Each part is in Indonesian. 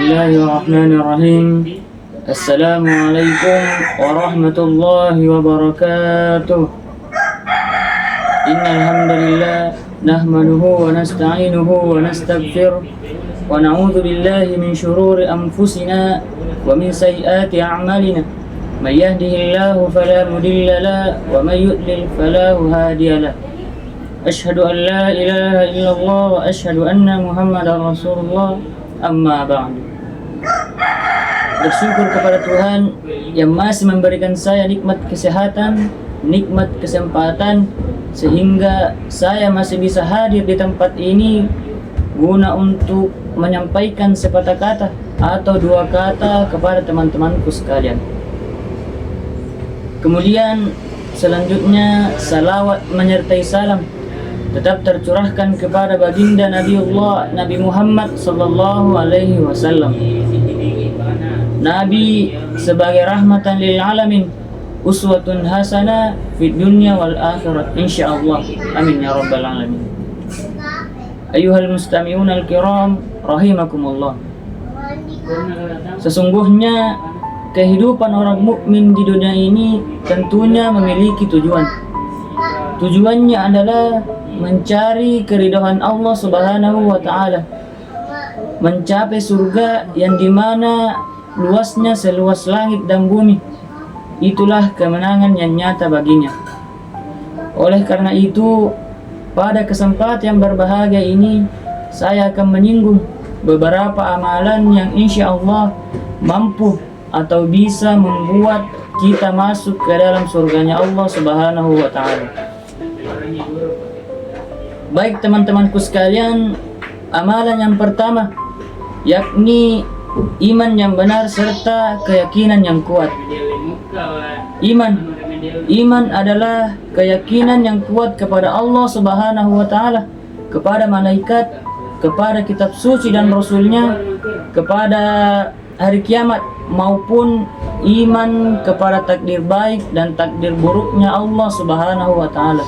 Bismillahirrahmanirrahim. Assalamualaikum warahmatullahi wabarakatuh. Innal hamdalillah nahmaduhu wa nasta'inuhu wa nastaghfiruh wa na'udzu billahi min shururi anfusina wa min sayyiati a'malina. May yahdihillahu fala mudilla lahu wa may yudlil fala hadiya lahu. Asyhadu an la ilaha illallah wa asyhadu anna Muhammadar Rasulullah. Amma ba'du. Bersyukur kepada Tuhan yang masih memberikan saya nikmat kesehatan, nikmat kesempatan, sehingga saya masih bisa hadir di tempat ini guna untuk menyampaikan sepatah kata atau dua kata kepada teman-temanku sekalian. Kemudian selanjutnya salawat menyertai salam tetap tercurahkan kepada baginda Nabiullah Nabi Muhammad sallallahu alaihi wasallam. Nabi sebagai rahmatan lil alamin, uswatun hasanah fid dunya wal akhirat insyaallah. Amin ya rabbal alamin. Ayuhal mustami'un al-kiram rahimakumullah. Sesungguhnya kehidupan orang mukmin di dunia ini tentunya memiliki tujuan. Tujuannya adalah mencari keridhaan Allah Subhanahu wa taala, mencapai surga yang dimana luasnya seluas langit dan bumi. Itulah kemenangan yang nyata baginya. Oleh karena itu, pada kesempatan yang berbahagia ini saya akan menyinggung beberapa amalan yang insya Allah mampu atau bisa membuat kita masuk ke dalam surganya Allah Subhanahu wa taala. Baik teman-temanku sekalian, amalan yang pertama yakni iman yang benar serta keyakinan yang kuat. Iman adalah keyakinan yang kuat kepada Allah Subhanahu wa taala, kepada malaikat, kepada kitab suci dan rasulnya, kepada hari kiamat, maupun iman kepada takdir baik dan takdir buruknya Allah Subhanahu wa taala.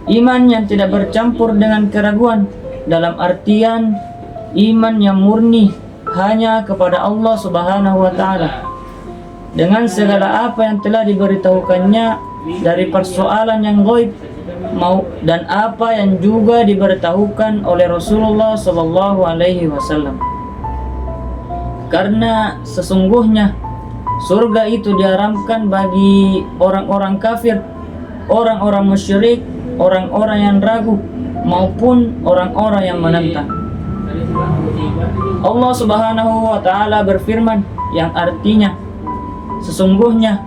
Iman yang tidak bercampur dengan keraguan, dalam artian iman yang murni hanya kepada Allah Subhanahu wa taala, dengan segala apa yang telah diberitahukannya dari persoalan yang gaib dan apa yang juga diberitahukan oleh Rasulullah sallallahu alaihi wasallam. Karena sesungguhnya surga itu diharamkan bagi orang-orang kafir, orang-orang musyrik, orang-orang yang ragu, maupun orang-orang yang menentang. Allah Subhanahu wa taala berfirman yang artinya, sesungguhnya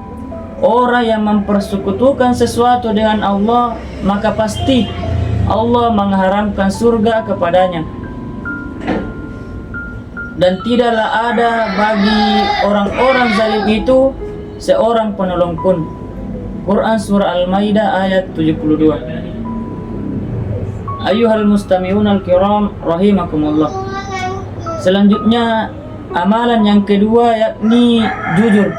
orang yang mempersekutukan sesuatu dengan Allah, maka pasti Allah mengharamkan surga kepadanya. Dan tidaklah ada bagi orang-orang zalim itu seorang penolong pun. Quran Surah Al-Maidah ayat 72. Ayuhal mustami'un al-kiram rahimakumullah. Selanjutnya amalan yang kedua yakni jujur.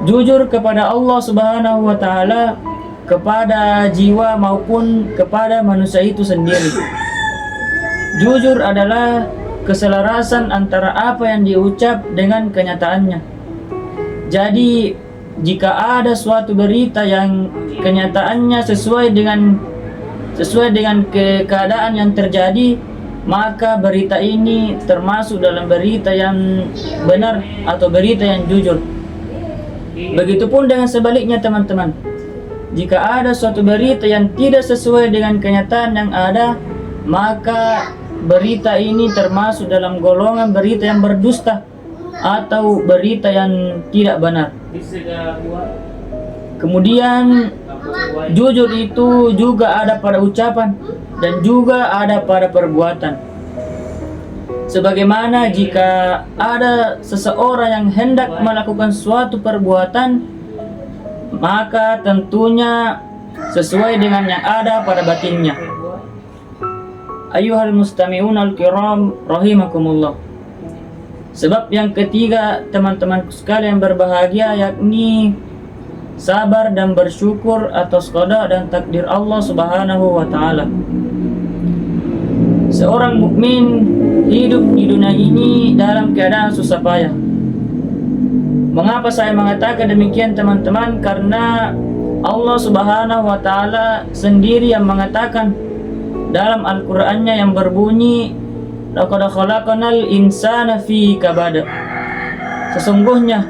Jujur kepada Allah Subhanahu wa taala, kepada jiwa maupun kepada manusia itu sendiri. Jujur adalah keselarasan antara apa yang diucap dengan kenyataannya. Jadi jika ada suatu berita yang kenyataannya sesuai dengan keadaan yang terjadi, maka berita ini termasuk dalam berita yang benar atau berita yang jujur. Begitupun dengan sebaliknya teman-teman. Jika ada suatu berita yang tidak sesuai dengan kenyataan yang ada, maka berita ini termasuk dalam golongan berita yang berdusta atau berita yang tidak benar. Kemudian jujur itu juga ada pada ucapan dan juga ada pada perbuatan. Sebagaimana jika ada seseorang yang hendak melakukan suatu perbuatan, maka tentunya sesuai dengan yang ada pada batinnya. Ayuhal mustami'un al-kiram rahimakumullah. Sebab yang ketiga teman-teman sekalian berbahagia yakni sabar dan bersyukur atas qada dan takdir Allah Subhanahu wa taala. seorang mukmin hidup di dunia ini dalam keadaan susah payah. Mengapa saya mengatakan demikian teman-teman? Karena Allah Subhanahu wa Ta'ala sendiri yang mengatakan dalam Al-Qur'annya yang berbunyi, laqad khalaqnal insana fi kabad. Sesungguhnya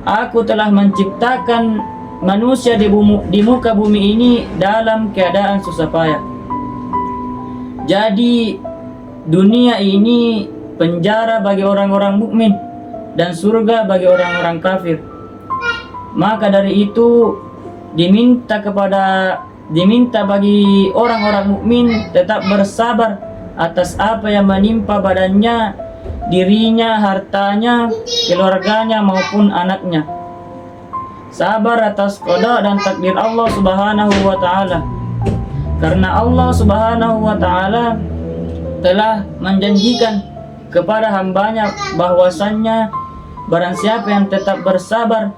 aku telah menciptakan manusia di muka bumi ini dalam keadaan susah payah. Jadi dunia ini penjara bagi orang-orang mukmin dan surga bagi orang-orang kafir. Maka dari itu diminta bagi orang-orang mukmin tetap bersabar atas apa yang menimpa badannya, dirinya, hartanya, keluarganya maupun anaknya. Sabar atas qada dan takdir Allah Subhanahu wa Ta'ala. Karena Allah Subhanahu wa Ta'ala telah menjanjikan kepada hambanya bahwasannya barang siapa yang tetap bersabar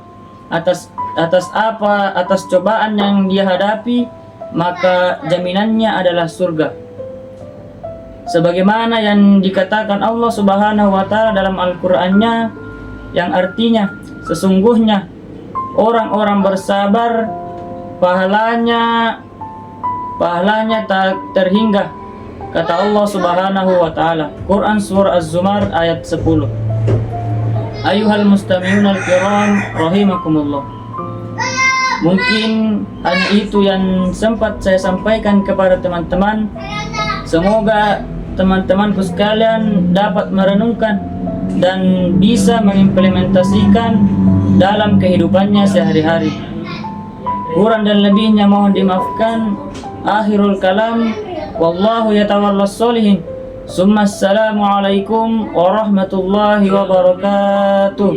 atas cobaan yang dia hadapi, maka jaminannya adalah surga. Sebagaimana yang dikatakan Allah Subhanahu wa Ta'ala dalam Al-Qur'annya, yang artinya sesungguhnya orang-orang bersabar pahalanya tak terhingga, kata Allah Subhanahu wa Ta'ala. Quran surah Az-Zumar ayat 10. Ayuhal mustami'unal kiram rahimakumullah. Mungkin hanya itu yang sempat saya sampaikan kepada teman-teman. Semoga teman-temanku sekalian dapat merenungkan dan bisa mengimplementasikan dalam kehidupannya sehari-hari. Kurang dan lebihnya mohon dimaafkan. Akhirul kalam, wallahu yatawallas sholihin. Summa assalamualaikum warahmatullahi wabarakatuh.